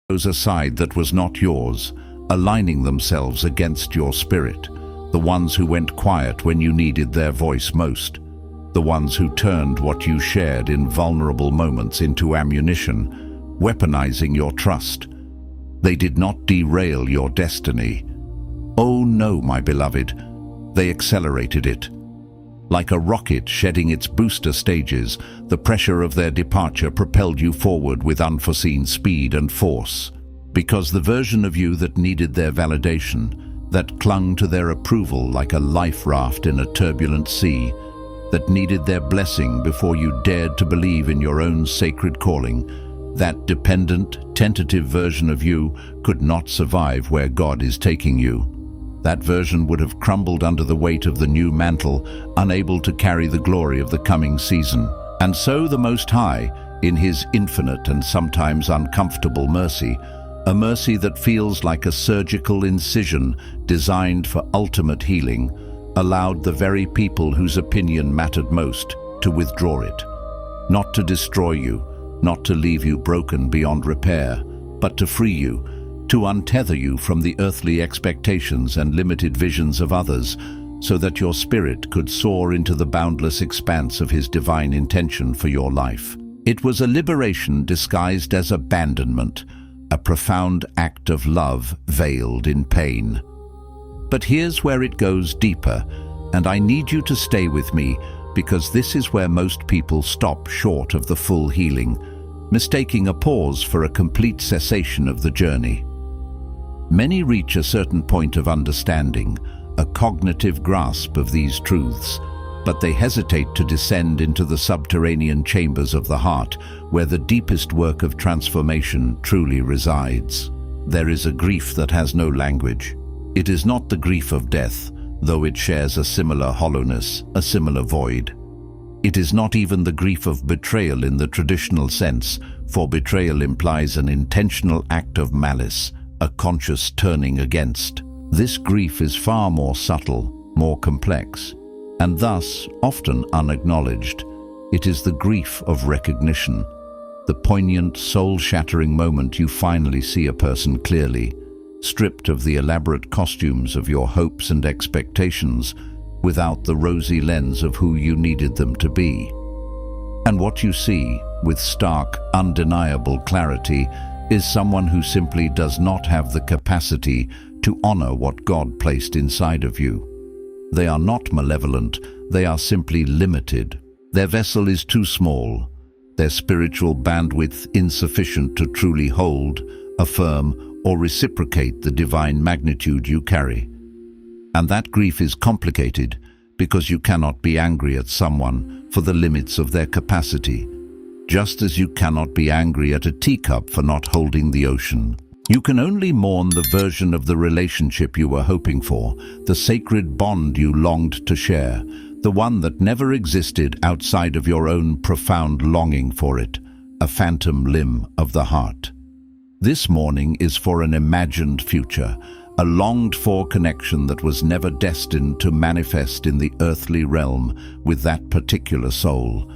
chose a side that was not yours, aligning themselves against your spirit, the ones who went quiet when you needed their voice most, the ones who turned what you shared in vulnerable moments into ammunition, weaponizing your trust. They did not derail your destiny. Oh no, my beloved, they accelerated it. Like a rocket shedding its booster stages, the pressure of their departure propelled you forward with unforeseen speed and force. Because the version of you that needed their validation, that clung to their approval like a life raft in a turbulent sea, that needed their blessing before you dared to believe in your own sacred calling, that dependent, tentative version of you could not survive where God is taking you. That version would have crumbled under the weight of the new mantle, unable to carry the glory of the coming season. And so the Most High, in His infinite and sometimes uncomfortable mercy, a mercy that feels like a surgical incision designed for ultimate healing, allowed the very people whose opinion mattered most to withdraw it. Not to destroy you, not to leave you broken beyond repair, but to free you, to untether you from the earthly expectations and limited visions of others, so that your spirit could soar into the boundless expanse of His divine intention for your life. It was a liberation disguised as abandonment, a profound act of love veiled in pain. But here's where it goes deeper, and I need you to stay with me, because this is where most people stop short of the full healing, mistaking a pause for a complete cessation of the journey. Many reach a certain point of understanding, a cognitive grasp of these truths, but they hesitate to descend into the subterranean chambers of the heart, where the deepest work of transformation truly resides. There is a grief that has no language. It is not the grief of death, though it shares a similar hollowness, a similar void. It is not even the grief of betrayal in the traditional sense, for betrayal implies an intentional act of malice, a conscious turning against. This grief is far more subtle, more complex, and thus often unacknowledged. It is the grief of recognition, the poignant, soul-shattering moment you finally see a person clearly, stripped of the elaborate costumes of your hopes and expectations, without the rosy lens of who you needed them to be. And what you see, with stark, undeniable clarity, is someone who simply does not have the capacity to honor what God placed inside of you. They are not malevolent, they are simply limited. Their vessel is too small, their spiritual bandwidth insufficient to truly hold, affirm, or reciprocate the divine magnitude you carry. And that grief is complicated because you cannot be angry at someone for the limits of their capacity, just as you cannot be angry at a teacup for not holding the ocean. You can only mourn the version of the relationship you were hoping for, the sacred bond you longed to share, the one that never existed outside of your own profound longing for it, a phantom limb of the heart. This mourning is for an imagined future, a longed-for connection that was never destined to manifest in the earthly realm with that particular soul.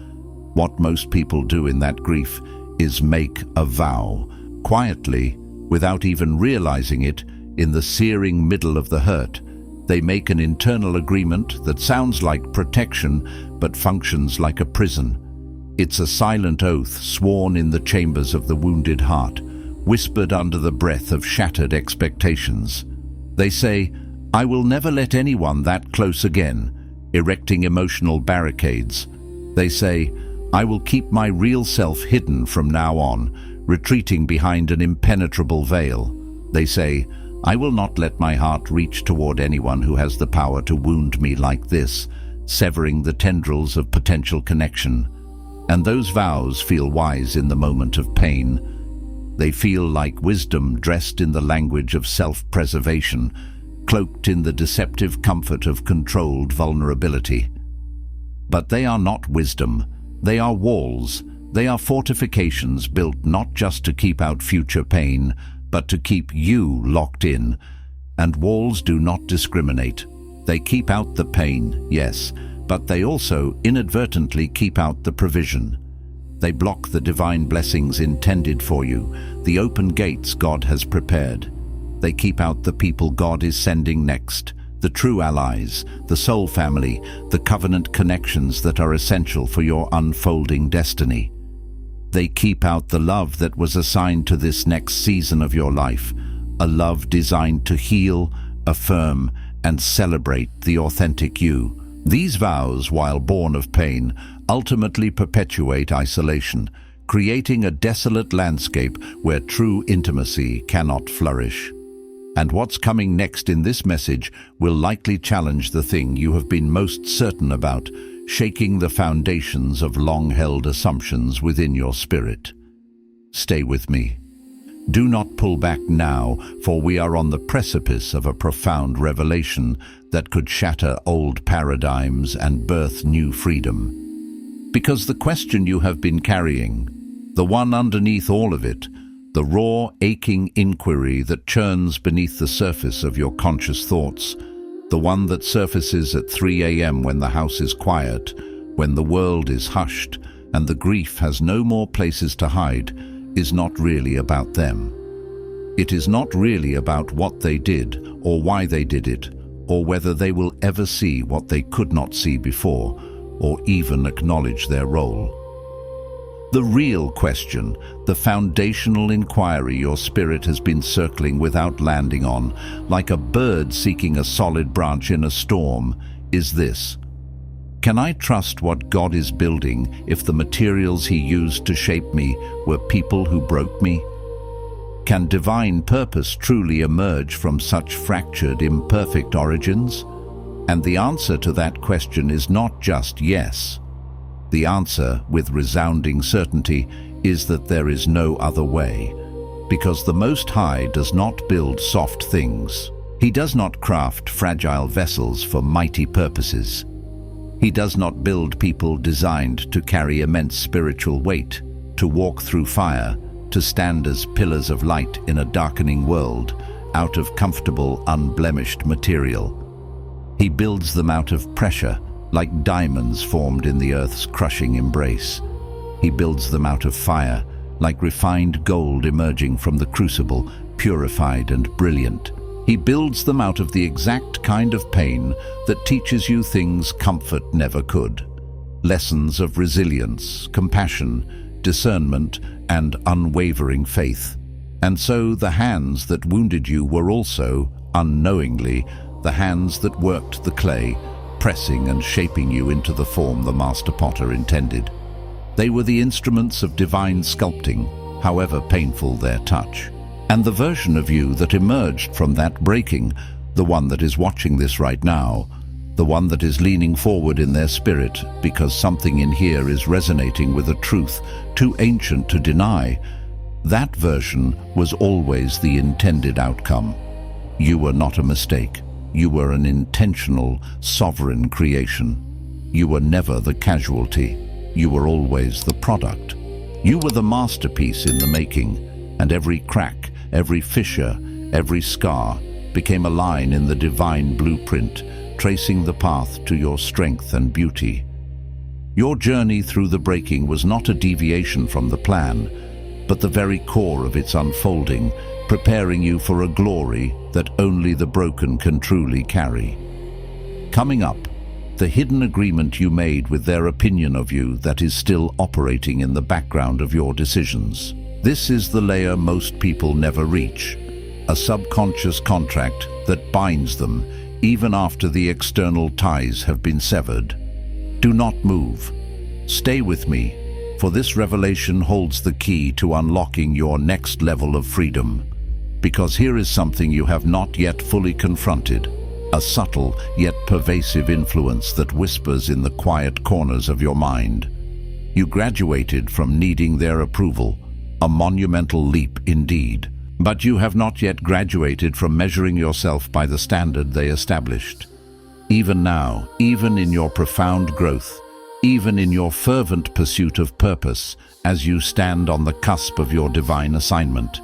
What most people do in that grief is make a vow, quietly, without even realizing it, in the searing middle of the hurt. They make an internal agreement that sounds like protection, but functions like a prison. It's a silent oath sworn in the chambers of the wounded heart, whispered under the breath of shattered expectations. They say, "I will never let anyone that close again," erecting emotional barricades. They say, "I will keep my real self hidden from now on," retreating behind an impenetrable veil. They say, "I will not let my heart reach toward anyone who has the power to wound me like this," severing the tendrils of potential connection. And those vows feel wise in the moment of pain. They feel like wisdom dressed in the language of self-preservation, cloaked in the deceptive comfort of controlled vulnerability. But they are not wisdom. They are walls. They are fortifications built not just to keep out future pain, but to keep you locked in. And walls do not discriminate. They keep out the pain, yes, but they also inadvertently keep out the provision. They block the divine blessings intended for you, the open gates God has prepared. They keep out the people God is sending next, the true allies, the soul family, the covenant connections that are essential for your unfolding destiny. They keep out the love that was assigned to this next season of your life, a love designed to heal, affirm, and celebrate the authentic you. These vows, while born of pain, ultimately perpetuate isolation, creating a desolate landscape where true intimacy cannot flourish. And what's coming next in this message will likely challenge the thing you have been most certain about, shaking the foundations of long-held assumptions within your spirit. Stay with me. Do not pull back now, for we are on the precipice of a profound revelation that could shatter old paradigms and birth new freedom. Because the question you have been carrying, the one underneath all of it, the raw, aching inquiry that churns beneath the surface of your conscious thoughts, the one that surfaces at 3 a.m. when the house is quiet, when the world is hushed, and the grief has no more places to hide, is not really about them. It is not really about what they did, or why they did it, or whether they will ever see what they could not see before, or even acknowledge their role. The real question, the foundational inquiry your spirit has been circling without landing on, like a bird seeking a solid branch in a storm, is this: can I trust what God is building if the materials He used to shape me were people who broke me? Can divine purpose truly emerge from such fractured, imperfect origins? And the answer to that question is not just yes. The answer, with resounding certainty, is that there is no other way. Because the Most High does not build soft things. He does not craft fragile vessels for mighty purposes. He does not build people designed to carry immense spiritual weight, to walk through fire, to stand as pillars of light in a darkening world, out of comfortable, unblemished material. He builds them out of pressure, like diamonds formed in the earth's crushing embrace. He builds them out of fire, like refined gold emerging from the crucible, purified and brilliant. He builds them out of the exact kind of pain that teaches you things comfort never could. Lessons of resilience, compassion, discernment, and unwavering faith. And so the hands that wounded you were also, unknowingly, the hands that worked the clay, pressing and shaping you into the form the master potter intended. They were the instruments of divine sculpting, however painful their touch. And the version of you that emerged from that breaking, the one that is watching this right now, the one that is leaning forward in their spirit because something in here is resonating with a truth too ancient to deny, that version was always the intended outcome. You were not a mistake. You were an intentional, sovereign creation. You were never the casualty. You were always the product. You were the masterpiece in the making, and every crack, every fissure, every scar became a line in the divine blueprint, tracing the path to your strength and beauty. Your journey through the breaking was not a deviation from the plan, but the very core of its unfolding, preparing you for a glory that only the broken can truly carry. Coming up, the hidden agreement you made with their opinion of you that is still operating in the background of your decisions. This is the layer most people never reach, a subconscious contract that binds them even after the external ties have been severed. Do not move. Stay with me, for this revelation holds the key to unlocking your next level of freedom. Because here is something you have not yet fully confronted, a subtle yet pervasive influence that whispers in the quiet corners of your mind. You graduated from needing their approval, a monumental leap indeed, but you have not yet graduated from measuring yourself by the standard they established. Even now, even in your profound growth, even in your fervent pursuit of purpose, as you stand on the cusp of your divine assignment,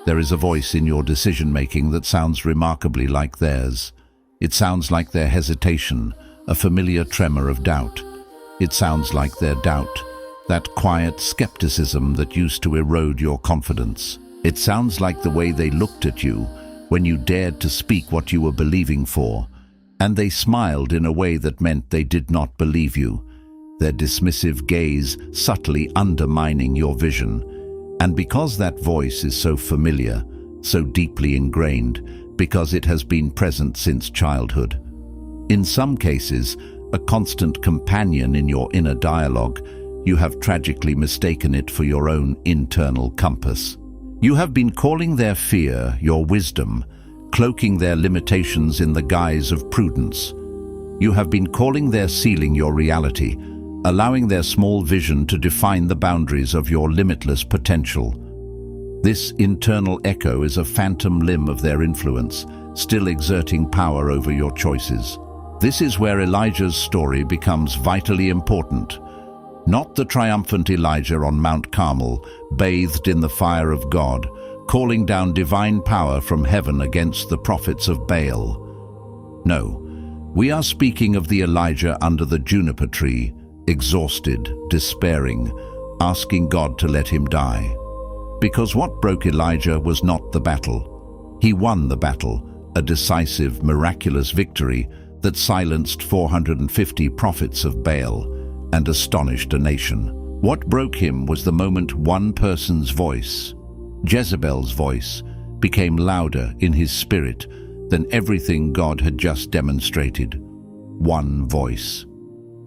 there is a voice in your decision-making that sounds remarkably like theirs. It sounds like their hesitation, a familiar tremor of doubt. It sounds like their doubt, that quiet skepticism that used to erode your confidence. It sounds like the way they looked at you when you dared to speak what you were believing for, and they smiled in a way that meant they did not believe you, their dismissive gaze subtly undermining your vision. And because that voice is so familiar, so deeply ingrained, because it has been present since childhood, in some cases, a constant companion in your inner dialogue, you have tragically mistaken it for your own internal compass. You have been calling their fear your wisdom, cloaking their limitations in the guise of prudence. You have been calling their ceiling your reality, allowing their small vision to define the boundaries of your limitless potential. This internal echo is a phantom limb of their influence, still exerting power over your choices. This is where Elijah's story becomes vitally important. Not the triumphant Elijah on Mount Carmel, bathed in the fire of God, calling down divine power from heaven against the prophets of Baal. No, we are speaking of the Elijah under the juniper tree, exhausted, despairing, asking God to let him die. Because what broke Elijah was not the battle. He won the battle, a decisive, miraculous victory that silenced 450 prophets of Baal and astonished a nation. What broke him was the moment one person's voice, Jezebel's voice, became louder in his spirit than everything God had just demonstrated. One voice.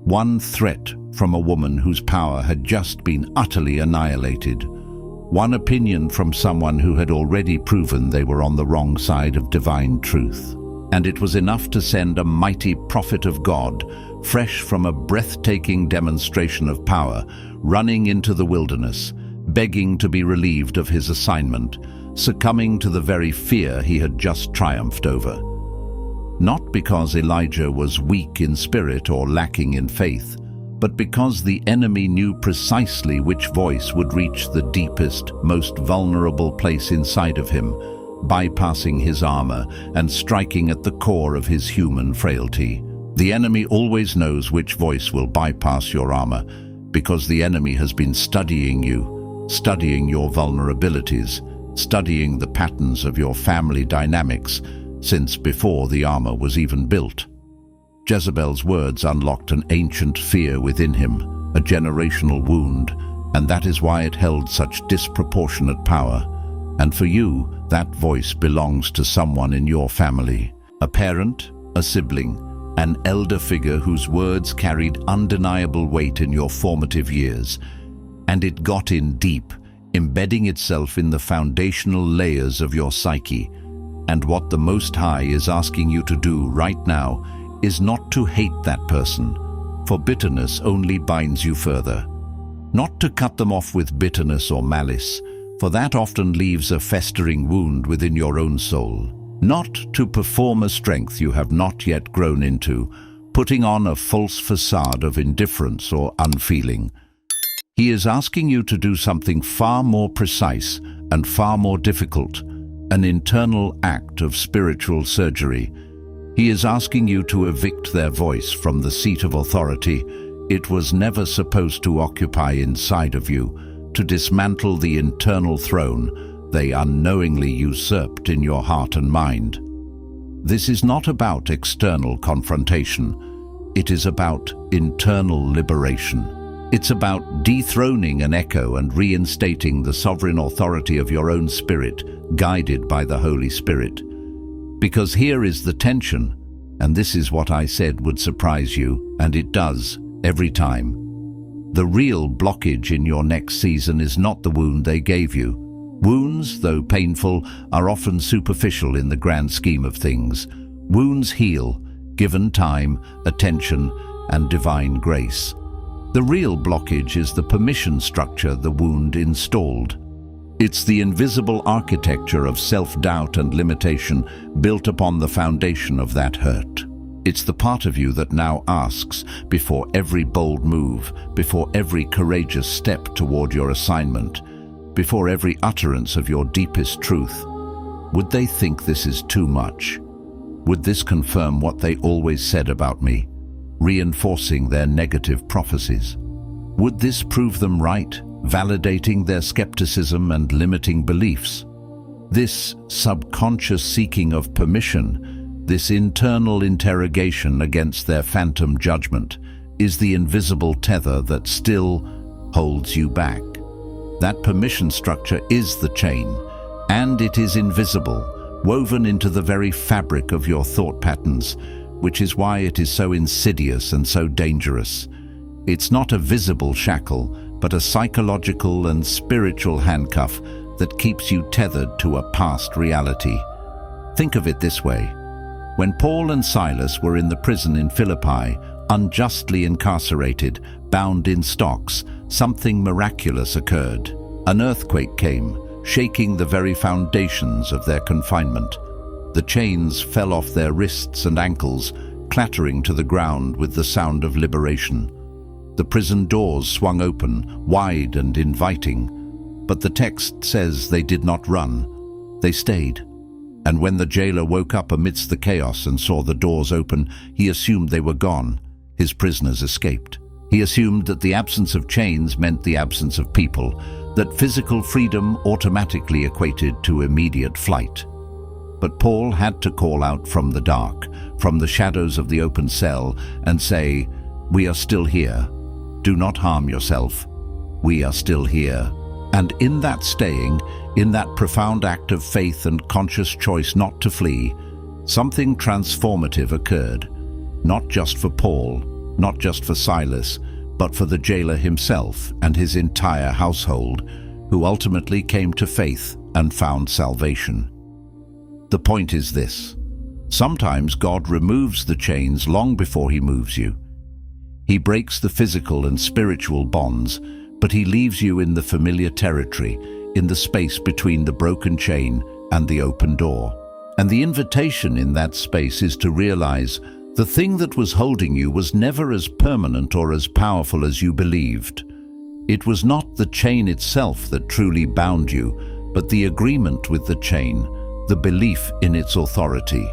One threat from a woman whose power had just been utterly annihilated. One opinion from someone who had already proven they were on the wrong side of divine truth. And it was enough to send a mighty prophet of God, fresh from a breathtaking demonstration of power, running into the wilderness, begging to be relieved of his assignment, succumbing to the very fear he had just triumphed over. Not because Elijah was weak in spirit or lacking in faith, but because the enemy knew precisely which voice would reach the deepest, most vulnerable place inside of him, bypassing his armor and striking at the core of his human frailty. The enemy always knows which voice will bypass your armor, because the enemy has been studying you, studying your vulnerabilities, studying the patterns of your family dynamics since before the armor was even built. Jezebel's words unlocked an ancient fear within him, a generational wound, and that is why it held such disproportionate power. And for you, that voice belongs to someone in your family, a parent, a sibling, an elder figure whose words carried undeniable weight in your formative years. And it got in deep, embedding itself in the foundational layers of your psyche. And what the Most High is asking you to do right now is not to hate that person, for bitterness only binds you further. Not to cut them off with bitterness or malice, for that often leaves a festering wound within your own soul. Not to perform a strength you have not yet grown into, putting on a false facade of indifference or unfeeling. He is asking you to do something far more precise and far more difficult, an internal act of spiritual surgery. He is asking you to evict their voice from the seat of authority it was never supposed to occupy inside of you, to dismantle the internal throne they unknowingly usurped in your heart and mind. This is not about external confrontation. It is about internal liberation. It's about dethroning an echo and reinstating the sovereign authority of your own spirit, guided by the Holy Spirit. Because here is the tension, and this is what I said would surprise you, and it does, every time. The real blockage in your next season is not the wound they gave you. Wounds, though painful, are often superficial in the grand scheme of things. Wounds heal, given time, attention, and divine grace. The real blockage is the permission structure the wound installed. It's the invisible architecture of self-doubt and limitation built upon the foundation of that hurt. It's the part of you that now asks, before every bold move, before every courageous step toward your assignment, before every utterance of your deepest truth, would they think this is too much? Would this confirm what they always said about me, reinforcing their negative prophecies? Would this prove them right, validating their skepticism and limiting beliefs? This subconscious seeking of permission, this internal interrogation against their phantom judgment, is the invisible tether that still holds you back. That permission structure is the chain, and it is invisible, woven into the very fabric of your thought patterns, which is why it is so insidious and so dangerous. It's not a visible shackle, but a psychological and spiritual handcuff that keeps you tethered to a past reality. Think of it this way. When Paul and Silas were in the prison in Philippi, unjustly incarcerated, bound in stocks, something miraculous occurred. An earthquake came, shaking the very foundations of their confinement. The chains fell off their wrists and ankles, clattering to the ground with the sound of liberation. The prison doors swung open, wide and inviting. But the text says they did not run. They stayed. And when the jailer woke up amidst the chaos and saw the doors open, he assumed they were gone. His prisoners escaped. He assumed that the absence of chains meant the absence of people, that physical freedom automatically equated to immediate flight. But Paul had to call out from the dark, from the shadows of the open cell, and say, "We are still here. Do not harm yourself. We are still here." And in that staying, in that profound act of faith and conscious choice not to flee, something transformative occurred. Not just for Paul, not just for Silas, but for the jailer himself and his entire household, who ultimately came to faith and found salvation. The point is this: sometimes God removes the chains long before he moves you. He breaks the physical and spiritual bonds, but he leaves you in the familiar territory, in the space between the broken chain and the open door. And the invitation in that space is to realize the thing that was holding you was never as permanent or as powerful as you believed. It was not the chain itself that truly bound you, but the agreement with the chain, the belief in its authority.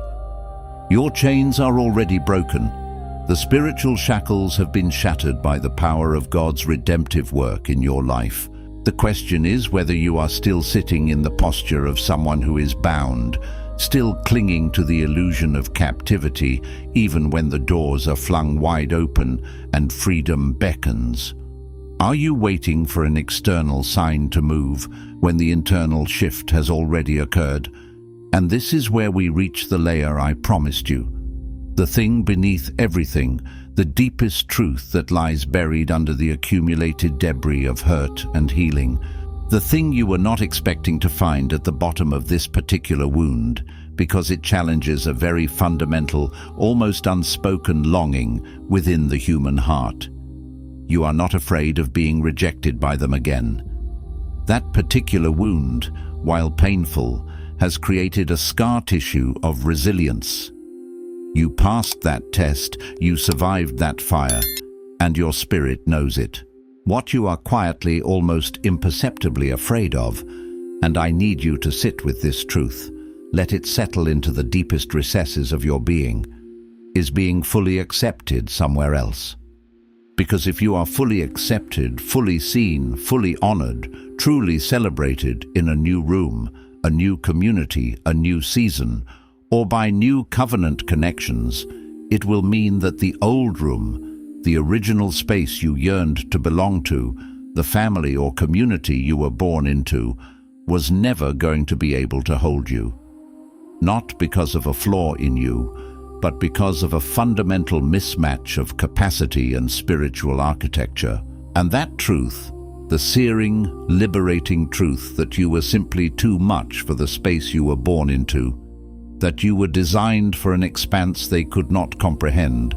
Your chains are already broken. The spiritual shackles have been shattered by the power of God's redemptive work in your life. The question is whether you are still sitting in the posture of someone who is bound, still clinging to the illusion of captivity, even when the doors are flung wide open and freedom beckons. Are you waiting for an external sign to move when the internal shift has already occurred? And this is where we reach the layer I promised you. The thing beneath everything, the deepest truth that lies buried under the accumulated debris of hurt and healing. The thing you were not expecting to find at the bottom of this particular wound, because it challenges a very fundamental, almost unspoken longing within the human heart. You are not afraid of being rejected by them again. That particular wound, while painful, has created a scar tissue of resilience. You passed that test, you survived that fire, and your spirit knows it. What you are quietly, almost imperceptibly afraid of, and I need you to sit with this truth, let it settle into the deepest recesses of your being, is being fully accepted somewhere else. Because if you are fully accepted, fully seen, fully honored, truly celebrated in a new room, a new community, a new season, or by new covenant connections, it will mean that the old room, the original space you yearned to belong to, the family or community you were born into, was never going to be able to hold you. Not because of a flaw in you, but because of a fundamental mismatch of capacity and spiritual architecture. And that truth, the searing, liberating truth that you were simply too much for the space you were born into, that you were designed for an expanse they could not comprehend,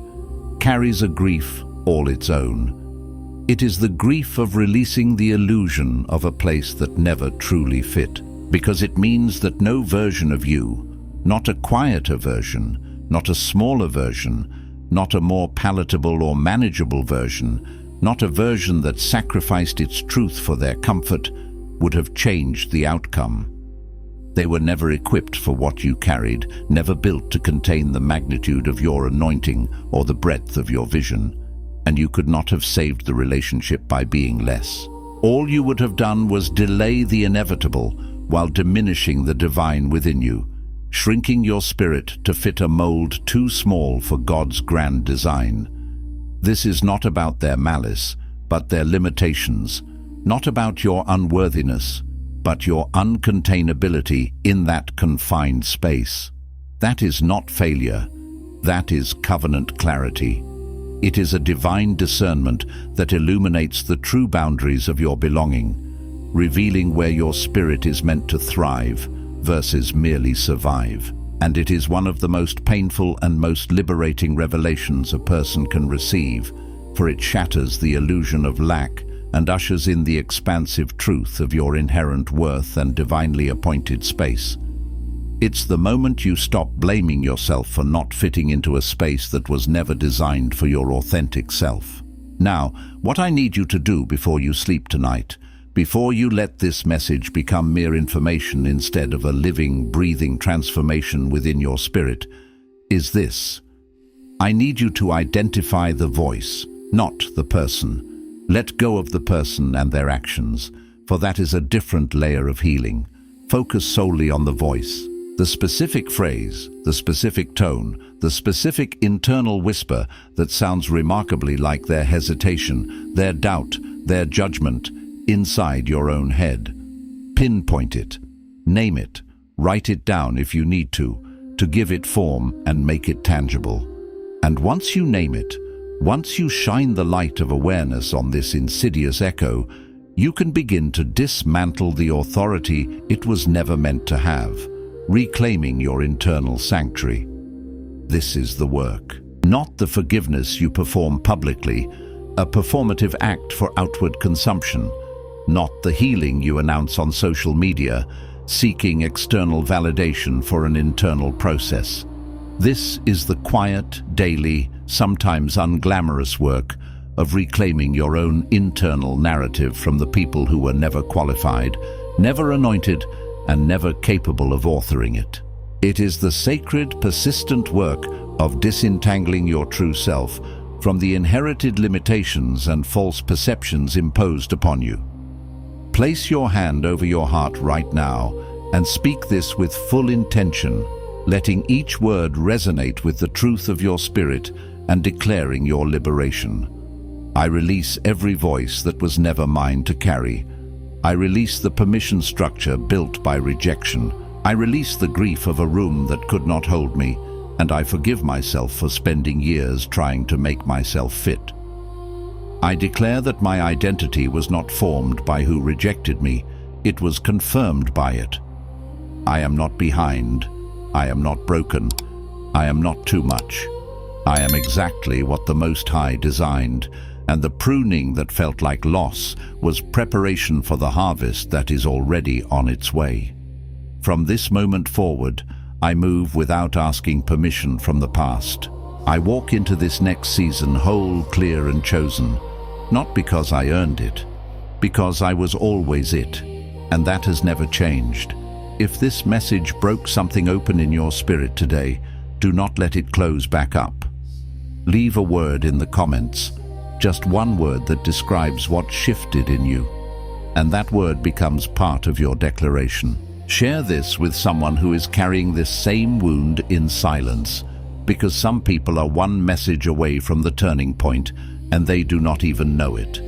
carries a grief all its own. It is the grief of releasing the illusion of a place that never truly fit, because it means that no version of you, not a quieter version, not a smaller version, not a more palatable or manageable version, not a version that sacrificed its truth for their comfort, would have changed the outcome. They were never equipped for what you carried, never built to contain the magnitude of your anointing or the breadth of your vision. and you could not have saved the relationship by being less. All you would have done was delay the inevitable while diminishing the divine within you, shrinking your spirit to fit a mold too small for God's grand design. This is not about their malice, but their limitations, not about your unworthiness, but your uncontainability in that confined space. That is not failure. That is covenant clarity. It is a divine discernment that illuminates the true boundaries of your belonging, revealing where your spirit is meant to thrive versus merely survive. And it is one of the most painful and most liberating revelations a person can receive, for it shatters the illusion of lack and ushers in the expansive truth of your inherent worth and divinely appointed space. It's the moment you stop blaming yourself for not fitting into a space that was never designed for your authentic self. Now, what I need you to do before you sleep tonight, before you let this message become mere information instead of a living, breathing transformation within your spirit, is this. I need you to identify the voice, not the person. Let go of the person and their actions, for that is a different layer of healing. Focus solely on the voice. The specific phrase, the specific tone, the specific internal whisper that sounds remarkably like their hesitation, their doubt, their judgment inside your own head. Pinpoint it, name it, write it down if you need to give it form and make it tangible. And once you name it, once you shine the light of awareness on this insidious echo, you can begin to dismantle the authority it was never meant to have, reclaiming your internal sanctuary. This is the work, not the forgiveness you perform publicly, a performative act for outward consumption, not the healing you announce on social media, seeking external validation for an internal process. This is the quiet, daily, sometimes unglamorous work of reclaiming your own internal narrative from the people who were never qualified, never anointed, and never capable of authoring it. It is the sacred, persistent work of disentangling your true self from the inherited limitations and false perceptions imposed upon you. Place your hand over your heart right now and speak this with full intention, letting each word resonate with the truth of your spirit and declaring your liberation. I release every voice that was never mine to carry. I release the permission structure built by rejection. I release the grief of a room that could not hold me, and I forgive myself for spending years trying to make myself fit. I declare that my identity was not formed by who rejected me, it was confirmed by it. I am not behind. I am not broken. I am not too much. I am exactly what the Most High designed, and the pruning that felt like loss was preparation for the harvest that is already on its way. From this moment forward, I move without asking permission from the past. I walk into this next season whole, clear, and chosen, not because I earned it, because I was always it, and that has never changed. If this message broke something open in your spirit today, do not let it close back up. Leave a word in the comments, just one word that describes what shifted in you, and that word becomes part of your declaration. Share this with someone who is carrying this same wound in silence, because some people are one message away from the turning point, and they do not even know it.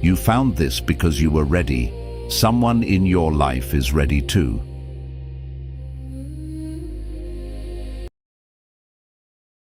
You found this because you were ready. Someone in your life is ready too.